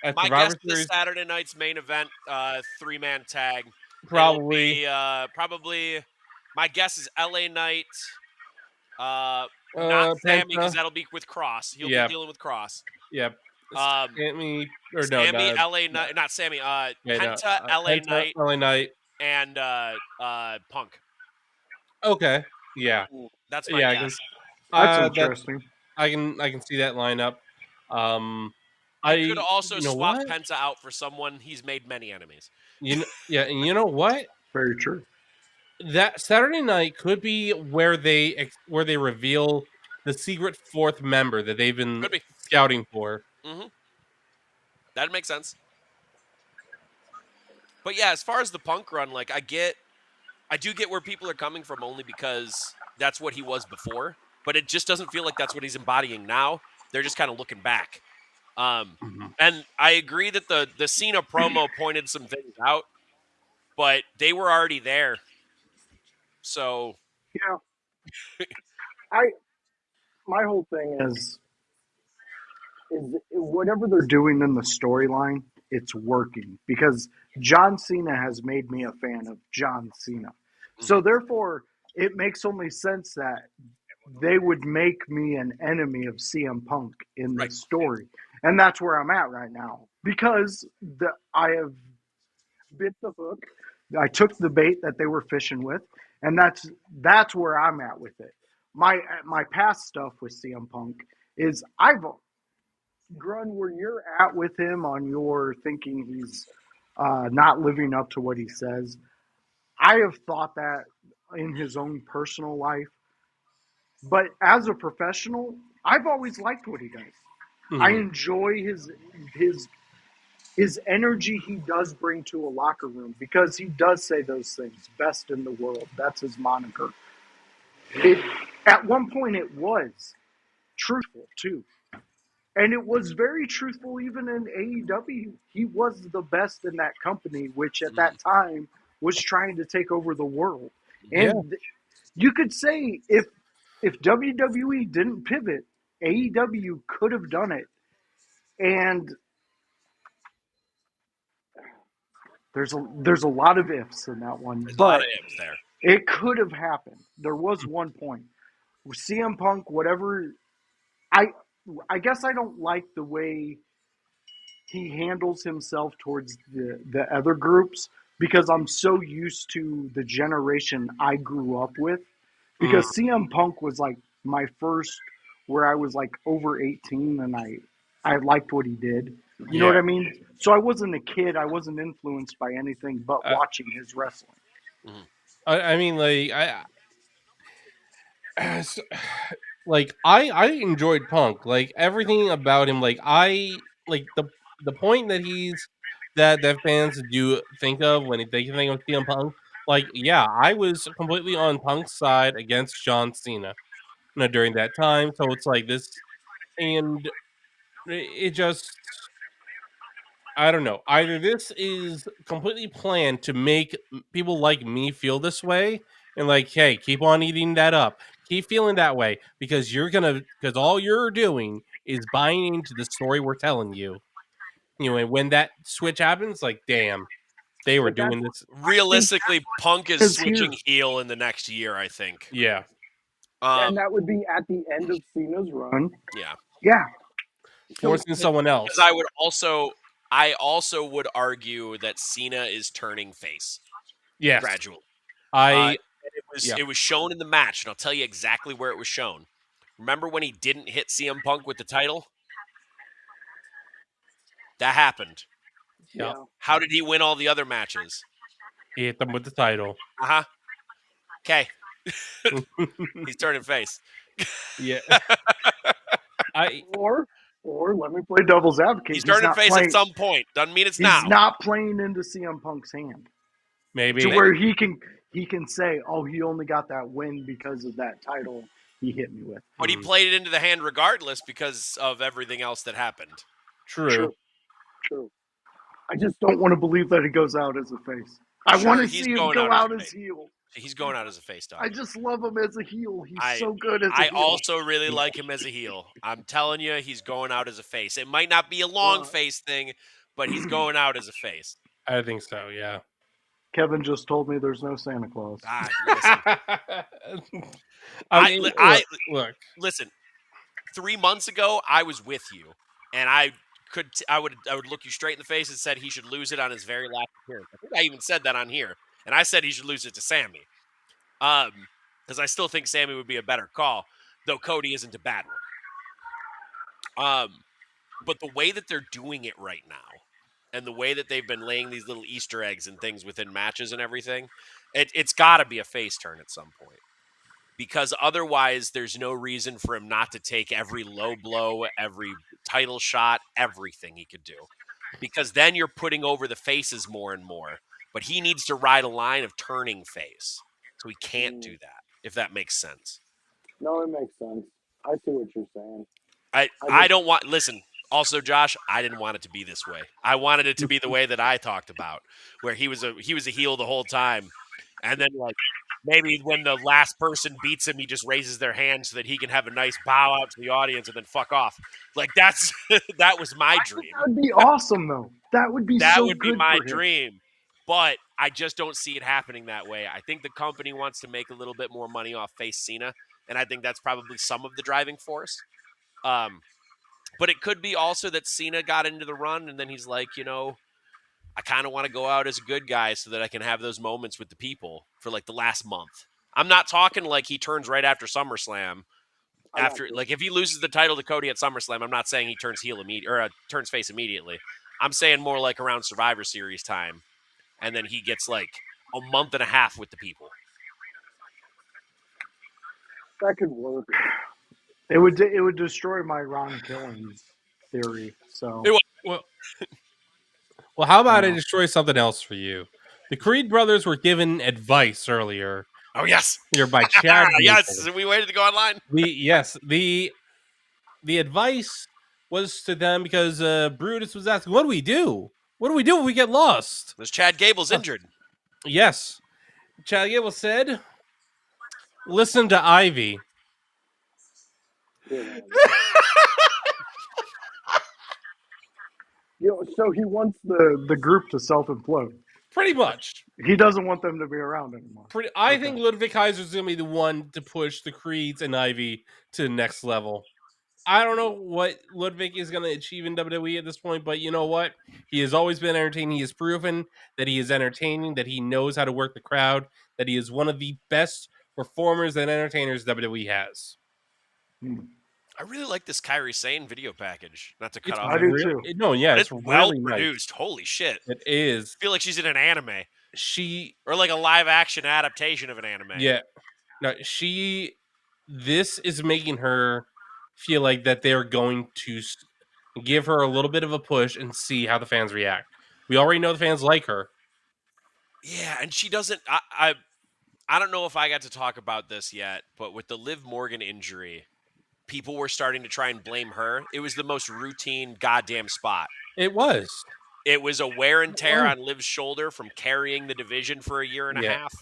at My Survivor guess Series. is Saturday night's main event, 3-man tag. Probably. Probably, my guess is LA Knight, not Penta. Sammy, because that'll be with Cross. He'll be dealing with Cross. Yep. Sammy, LA Knight, not Sammy, Penta, LA Knight. LA Knight. And Punk. Okay. Yeah. That's my guess. That's interesting. I can see that lineup. I could also swap Penta out for someone. He's made many enemies. And you know what? Very true. That Saturday night could be where they reveal the secret fourth member that they've been scouting for. Mm-hmm. That makes sense. But yeah, as far as the Punk run, like I do get where people are coming from, only because that's what he was before. But it just doesn't feel like that's what he's embodying now. They're just kind of looking back. And I agree that the Cena promo pointed some things out, but they were already there. So yeah, my whole thing is whatever they're doing in the storyline, it's working because John Cena has made me a fan of John Cena. So therefore, it makes only sense that they would make me an enemy of CM Punk in this story. And that's where I'm at right now because I have bit the hook. I took the bait that they were fishing with, and that's where I'm at with it. My past stuff with CM Punk is Grun, where you're at with him on your thinking he's not living up to what he says. I have thought that in his own personal life, but as a professional, I've always liked what he does. I enjoy his energy he does bring to a locker room because he does say those things, best in the world. That's his moniker. At one point it was truthful too. And it was very truthful even in AEW. He was the best in that company, which at that time was trying to take over the world. And you could say if WWE didn't pivot, AEW could have done it. And there's a lot of ifs in that one. There's a lot of ifs there. It could have happened. There was one point. CM Punk, whatever, I guess I don't like the way he handles himself towards the other groups because I'm so used to the generation I grew up with. Because CM Punk was like my first where I was like over 18 and I liked what he did. You know what I mean? So I wasn't a kid. I wasn't influenced by anything but watching his wrestling. I mean, I enjoyed Punk. Like everything about him. Like I like the point that that fans do think of when they think of CM Punk. Like, yeah, I was completely on Punk's side against John Cena during that time. So it's like this, and it just, I don't know. Either this is completely planned to make people like me feel this way, and like, hey, keep on eating that up, keep feeling that way, because all you're doing is buying into the story we're telling you. And when that switch happens, like, damn. They were doing this. Realistically, Punk is switching heel in the next year, I think. Yeah. And that would be at the end of Cena's run. Yeah. Yeah. Forcing someone else. Because I also would argue that Cena is turning face. Yes. Gradually. It was shown in the match, and I'll tell you exactly where it was shown. Remember when he didn't hit CM Punk with the title? That happened. Yeah. How did he win all the other matches? He hit them with the title. Okay. He's turning face. Yeah. Or let me play devil's advocate. He's turning face at some point. Doesn't mean it's now. He's not playing into CM Punk's hand. Maybe. To where he can say, oh, he only got that win because of that title he hit me with. But he played it into the hand regardless because of everything else that happened. True. I just don't want to believe that he goes out as a face. I want to see him go out as heel. He's going out as a face, dog. I just love him as a heel. He's so good as a heel. I also really like him as a heel. I'm telling you, he's going out as a face. It might not be a long face thing, but he's going out as a face. I think so, yeah. Kevin just told me there's no Santa Claus. Listen. 3 months ago, I was with you, and I would look you straight in the face and said he should lose it on his very last appearance. I think I even said that on here, and I said he should lose it to Sammy, because I still think Sammy would be a better call, though Cody isn't a bad one. But the way that they're doing it right now, and the way that they've been laying these little Easter eggs and things within matches and everything, it's got to be a face turn at some point. Because otherwise, there's no reason for him not to take every low blow, every title shot, everything he could do. Because then you're putting over the faces more and more. But he needs to ride a line of turning face. So he can't do that, if that makes sense. No, it makes sense. I see what you're saying. I don't want... Listen, also, Josh, I didn't want it to be this way. I wanted it to be the way that I talked about, where he was a heel the whole time. And then, like... Maybe when the last person beats him, he just raises their hand so that he can have a nice bow out to the audience and then fuck off. Like that was my dream. That would be awesome, though. That would be my dream. But I just don't see it happening that way. I think the company wants to make a little bit more money off face Cena, and I think that's probably some of the driving force. But it could be also that Cena got into the run and then he's like, I kind of want to go out as a good guy so that I can have those moments with the people for like the last month. I'm not talking like he turns right after SummerSlam. If he loses the title to Cody at SummerSlam, I'm not saying he turns turns face immediately. I'm saying more like around Survivor Series time, and then he gets like a month and a half with the people. That could work. It would destroy my Ron Killings theory. So Well, how about I destroy something else for you? The Creed brothers were given advice earlier. Oh, yes. Here by Chad. Yes, we waited to go online. The advice was to them because Brutus was asking, what do we do? What do we do if we get lost? Was Chad Gable's injured? Yes. Chad Gable said, listen to Ivy. So he wants the group to self-implode. Pretty much. He doesn't want them to be around anymore. I think Ludwig Kaiser's going to be the one to push the Creeds and Ivy to the next level. I don't know what Ludwig is going to achieve in WWE at this point, but you know what? He has always been entertaining. He has proven that he is entertaining, that he knows how to work the crowd, that he is one of the best performers and entertainers WWE has. I really like this Kairi Sane video package. Not to cut off. I do too. No, yeah, it's well really produced. Nice. Holy shit. It is. I feel like she's in an anime. Or like a live action adaptation of an anime. Yeah. No, this is making her feel like that they're going to give her a little bit of a push and see how the fans react. We already know the fans like her. Yeah, and she doesn't. I don't know if I got to talk about this yet, but with the Liv Morgan injury, people were starting to try and blame her. It was the most routine goddamn spot. It was. It was a wear and tear on Liv's shoulder from carrying the division for a year and a half.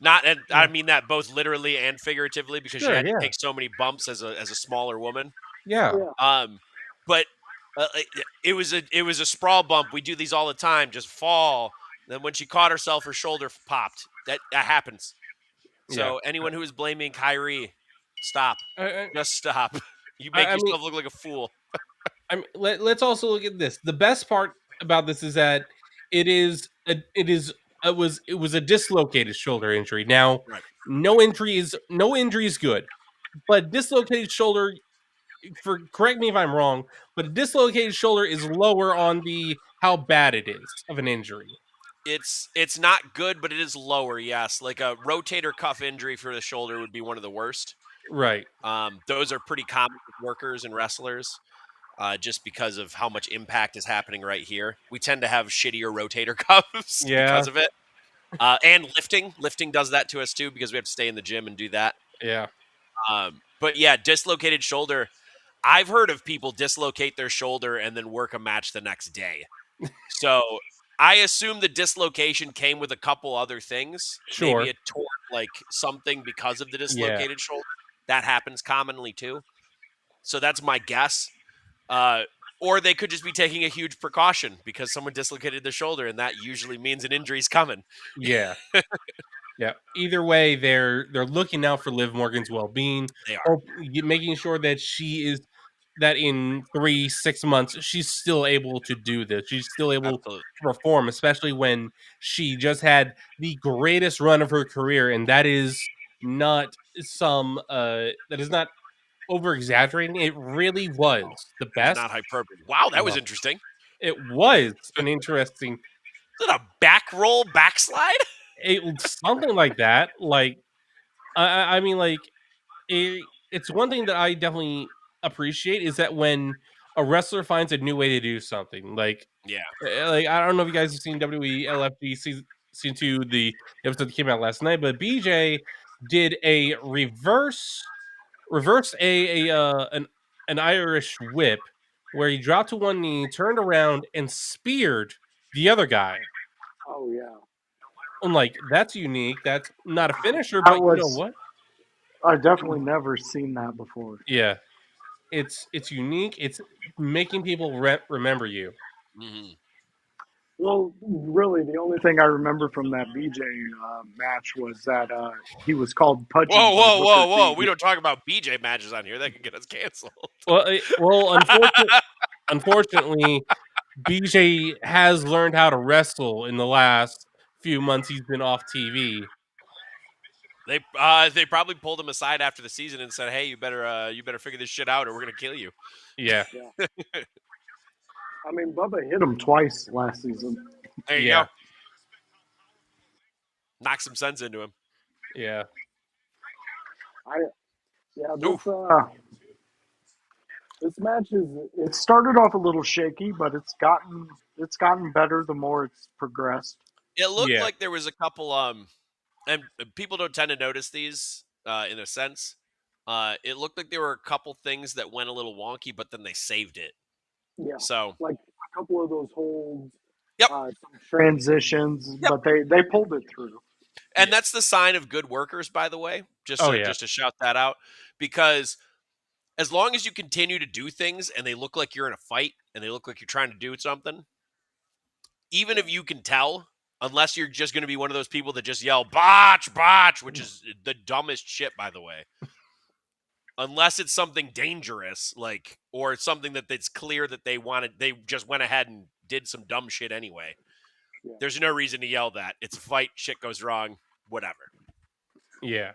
I mean that both literally and figuratively because she had to take so many bumps as a smaller woman. Yeah. But it was a sprawl bump. We do these all the time. Just fall. Then when she caught herself, her shoulder popped. That happens. So anyone who is blaming Kairi, stop. Just stop. You make yourself look like a fool. Let's also look at this. The best part about this is that it was a dislocated shoulder injury. Now, no injury is good, but dislocated shoulder. Correct me if I'm wrong, but a dislocated shoulder is lower on the how bad it is of an injury. It's not good, but it is lower. Yes, like a rotator cuff injury for the shoulder would be one of the worst. Right. Those are pretty common with workers and wrestlers, just because of how much impact is happening right here. We tend to have shittier rotator cuffs because of it. And lifting does that to us too, because we have to stay in the gym and do that. Yeah. But yeah, dislocated shoulder. I've heard of people dislocate their shoulder and then work a match the next day. So I assume the dislocation came with a couple other things. Sure. Maybe it tore like something because of the dislocated shoulder. That happens commonly too. So that's my guess. Or they could just be taking a huge precaution because someone dislocated their shoulder, and that usually means an injury's coming. Yeah. Yeah. Either way, they're looking out for Liv Morgan's well-being. They are. Or making sure that that in 3-6 months she's still able to do this. She's still able to perform, especially when she just had the greatest run of her career, and that is not over exaggerating. It really was the best. Not hyperbole. Wow, that was interesting. It was an interesting. Is it a back roll backslide? Something like that. Like, I mean, like, it's one thing that I definitely appreciate is that when a wrestler finds a new way to do something, like I don't know if you guys have seen WWE LFD season 2, the episode that came out last night, but BJ did a reverse an Irish whip where he dropped to one knee, turned around, and speared the other guy. Oh yeah. I'm like, that's unique. That's not a finisher, but you know what? I've definitely never seen that before. Yeah, it's unique. It's making people remember you. Mm-hmm. Well, really, the only thing I remember from that BJ match was that he was called Pudgy. Whoa! We don't talk about BJ matches on here. That could get us canceled. Well, unfortunately, BJ has learned how to wrestle in the last few months he's been off TV. They probably pulled him aside after the season and said, "Hey, you better figure this shit out, or we're gonna kill you." Yeah. I mean, Bubba hit him twice last season. There you go. Knock some sense into him. Yeah. This match it started off a little shaky, but it's gotten better the more it's progressed. It looked like there was a couple and people don't tend to notice these in a sense. It looked like there were a couple things that went a little wonky, but then they saved it. Yeah. So like a couple of those holds. Yep. Some transitions, but they pulled it through. And that's the sign of good workers, by the way. Just to shout that out, because as long as you continue to do things and they look like you're in a fight and they look like you're trying to do something, even if you can tell, unless you're just going to be one of those people that just yell botch, botch, which is the dumbest shit, by the way. Unless it's something dangerous, like, or it's something that it's clear that they just went ahead and did some dumb shit anyway. Yeah. There's no reason to yell that. It's a fight, shit goes wrong, whatever. Yeah.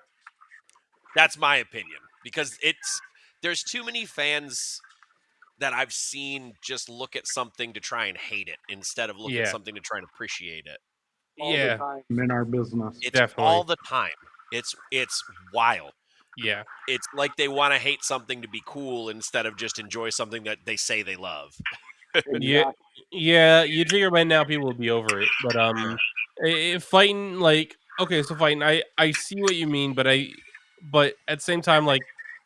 That's my opinion. Because there's too many fans that I've seen just look at something to try and hate it instead of look at something to try and appreciate it. All the time in our business. It's definitely all the time. It's wild. Yeah. It's like they want to hate something to be cool instead of just enjoy something that they say they love. Yeah, you figure by now people will be over it. But fighting, like, okay, so fighting, I see what you mean, but at the same time, like,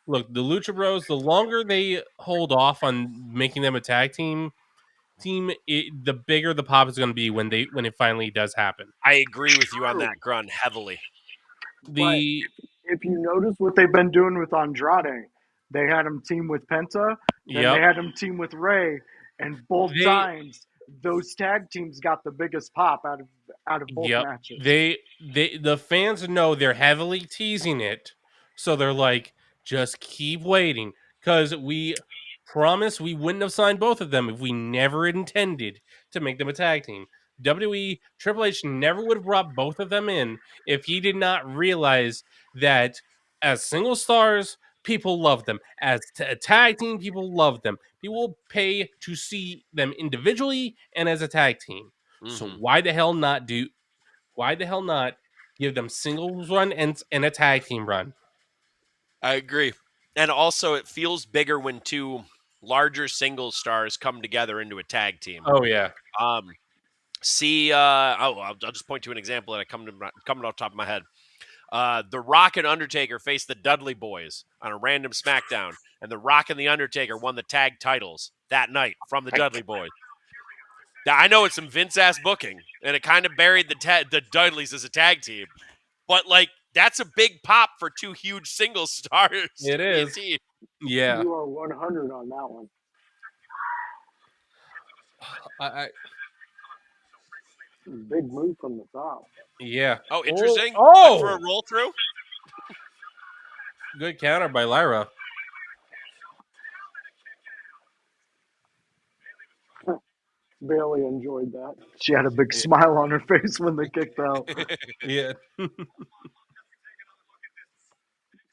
look, the Lucha Bros, the longer they hold off on making them a tag team, the bigger the pop is going to be when it finally does happen. I agree with you on that, Grun, heavily. If you notice what they've been doing with Andrade, they had him team with Penta, then they had him team with Rey, and both times those tag teams got the biggest pop out of both matches. The fans know they're heavily teasing it, so they're like, just keep waiting, because we promise we wouldn't have signed both of them if we never intended to make them a tag team. WWE, Triple H never would have brought both of them in if he did not realize that as single stars, people love them. As a tag team, people love them. People will pay to see them individually and as a tag team. So why the hell not give them singles run and a tag team run? I agree. And also, it feels bigger when two larger single stars come together into a tag team. Oh, yeah. I'll just point to an example that coming off the top of my head. The Rock and Undertaker faced the Dudley Boys on a random SmackDown, and The Rock and the Undertaker won the tag titles that night from the Dudley Boys. Now, I know it's some Vince-ass booking, and it kind of buried the Dudleys as a tag team, but like that's a big pop for two huge single stars. It is. Yeah. You are 100 on that one. Big move from the top. Yeah. Oh, interesting. Oh! For a roll through. Good counter by Lyra. Bailey enjoyed that. She had a big smile on her face when they kicked out. Yeah.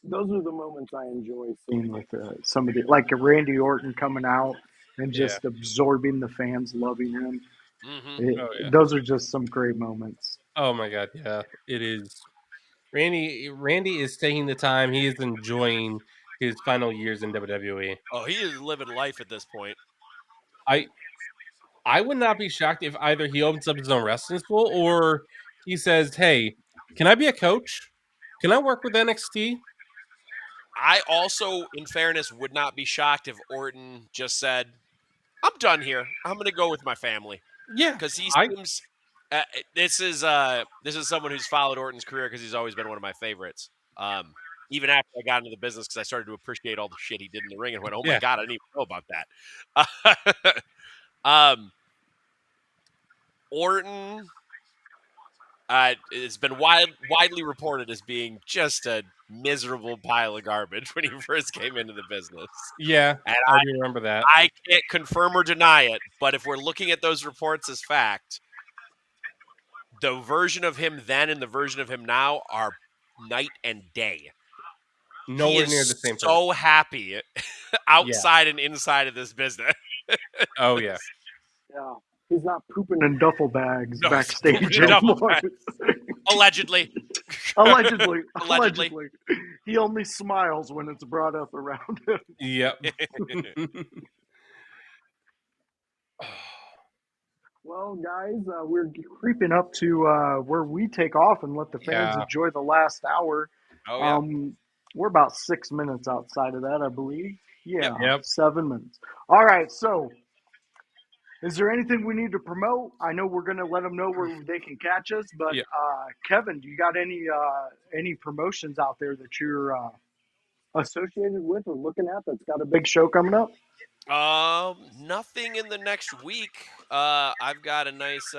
Those are the moments I enjoy seeing with somebody like Randy Orton coming out and just absorbing the fans, loving him. Those are just some great moments. Oh my God, yeah, it is. Randy is taking the time. He is enjoying his final years in WWE. Oh, he is living life at this point. I would not be shocked if either he opens up his own wrestling school or he says, "Hey, can I be a coach? Can I work with NXT?" I also, in fairness, would not be shocked if Orton just said, "I'm done here. I'm going to go with my family." Yeah, because he seems. This is someone who's followed Orton's career because he's always been one of my favorites. Even after I got into the business, because I started to appreciate all the shit he did in the ring and went, "Oh my God, I didn't even know about that." Orton has been widely reported as being just a miserable pile of garbage when he first came into the business. Yeah, and I do remember that. I can't confirm or deny it, but if we're looking at those reports as fact, the version of him then and the version of him now are night and day. Nowhere near the same. So happy outside and inside of this business. Oh yeah. Yeah. He's not pooping in duffel bags backstage anymore. Allegedly. Allegedly. He only smiles when it's brought up around him. Yep. Well, guys, we're creeping up to where we take off and let the fans enjoy the last hour. Oh, yeah. We're about 6 minutes outside of that, I believe. Yeah, yep. 7 minutes. All right, so is there anything we need to promote? I know we're going to let them know where they can catch us, but Kevin, do you got any promotions out there that you're associated with or looking at that's got a big show coming up? Nothing in the next week. I've got a nice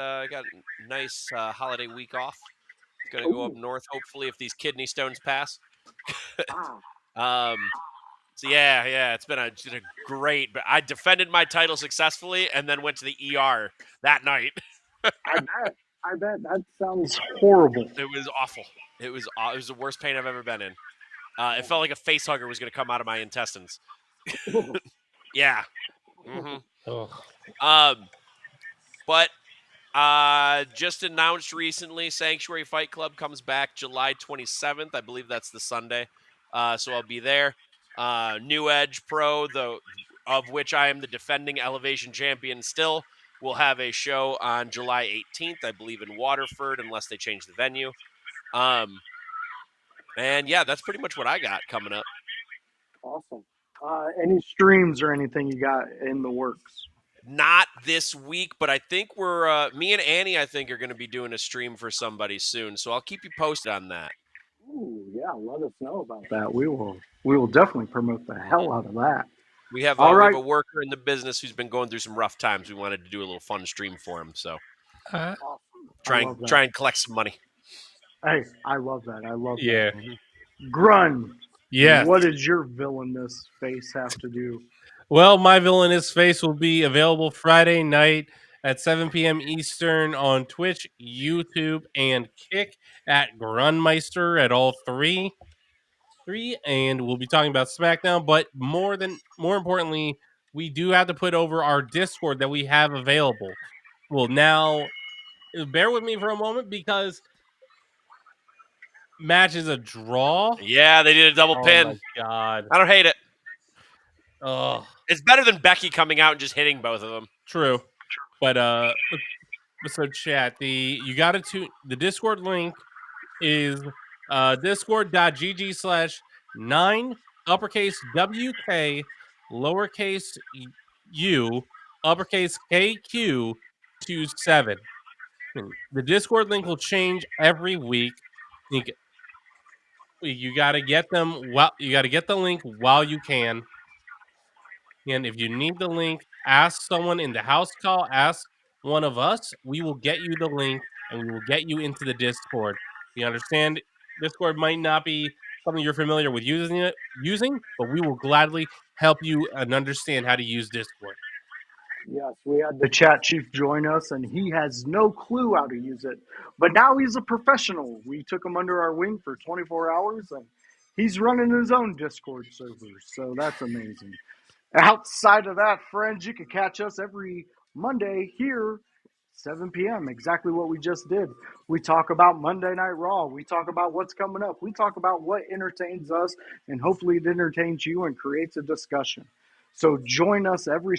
holiday week off. Gonna go up north, hopefully, if these kidney stones pass. So yeah, it's been a great. But I defended my title successfully, and then went to the ER that night. I bet that sounds horrible. It was awful. It was the worst pain I've ever been in. It felt like a face hugger was gonna come out of my intestines. Yeah. Mm-hmm. But just announced recently, Sanctuary Fight Club comes back July 27th. I believe that's the Sunday. So I'll be there. New Edge Pro, of which I am the defending Elevation champion still, will have a show on July 18th, I believe in Waterford, unless they change the venue. And yeah, that's pretty much what I got coming up. Awesome. Any streams or anything you got in the works? Not this week, but I think we're me and Annie, I think, are going to be doing a stream for somebody soon. So I'll keep you posted on that. Ooh, yeah, let us know about that. We will definitely promote the hell out of that. We have a worker in the business who's been going through some rough times. We wanted to do a little fun stream for him, so try and collect some money. Hey, I love that. Yeah. Grun. Yes. What does your villainous face have to do? Well, my villainous face will be available Friday night at 7 p.m. Eastern on Twitch, YouTube, and Kick at Grunmiester at all three. And we'll be talking about SmackDown, but more importantly, we do have to put over our Discord that we have available. Will now bear with me for a moment because match is a draw. Yeah, they did a double pin. Oh my god! I don't hate it. Oh, It's better than Becky coming out and just hitting both of them. true. But so chat, you got to tune. The Discord link is discord.gg/9 uppercase WK lowercase u uppercase KQ 27. The Discord link will change every week. You got to get them. Well, you got to get the link while you can. And if you need the link, ask someone in the house call. Ask one of us. We will get you the link, and we will get you into the Discord. You understand? Discord might not be something you're familiar with using, but we will gladly help you and understand how to use Discord. Yes, we had the chat chief join us, and he has no clue how to use it. But now he's a professional. We took him under our wing for 24 hours, and he's running his own Discord server. So that's amazing. Outside of that, friends, you can catch us every Monday here, 7 p.m., exactly what we just did. We talk about Monday Night Raw. We talk about what's coming up. We talk about what entertains us, and hopefully it entertains you and creates a discussion. So join us every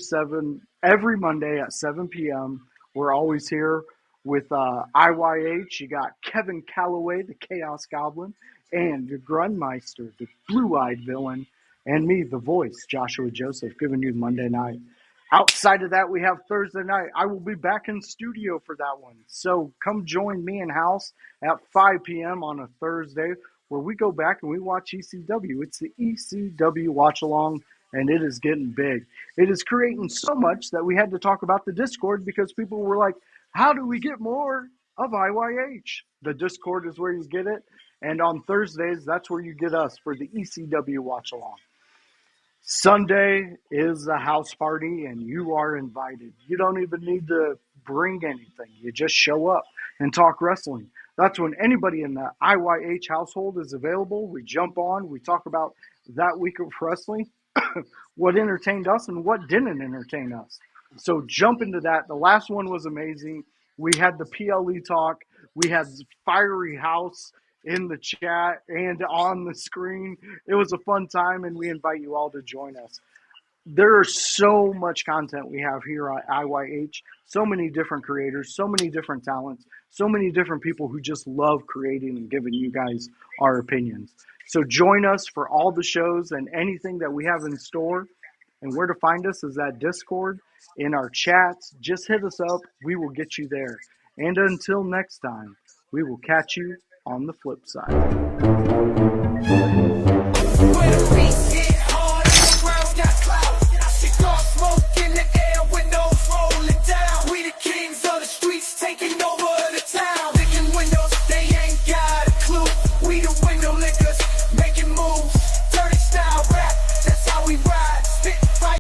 Monday at 7 p.m. We're always here with IYH. You got Kevin Kalloway, the Chaos Goblin, and Grunmiester, the blue-eyed villain, and me, the voice, Joshua Joseph, giving you Monday night. Outside of that, we have Thursday night. I will be back in studio for that one. So come join me in house at 5 p.m. on a Thursday where we go back and we watch ECW. It's the ECW watch along, and it is getting big. It is creating so much that we had to talk about the Discord because people were like, how do we get more of IYH? The Discord is where you get it. And on Thursdays, that's where you get us for the ECW watch along. Sunday is a house party, and you are invited. You don't even need to bring anything. You just show up and talk wrestling. That's when anybody in the IYH household is available. We jump on. We talk about that week of wrestling, what entertained us and what didn't entertain us. So jump into that. The last one was amazing. We had the PLE talk. We had Fiery House in the chat and on the screen. It was a fun time, and we invite you all to join us. There is so much content we have here at IYH, so many different creators, so many different talents, so many different people who just love creating and giving you guys our opinions. So join us for all the shows and anything that we have in store. And where to find us is that Discord, in our chats. Just hit us up. We will get you there. And until next time, we will catch you on the flip side.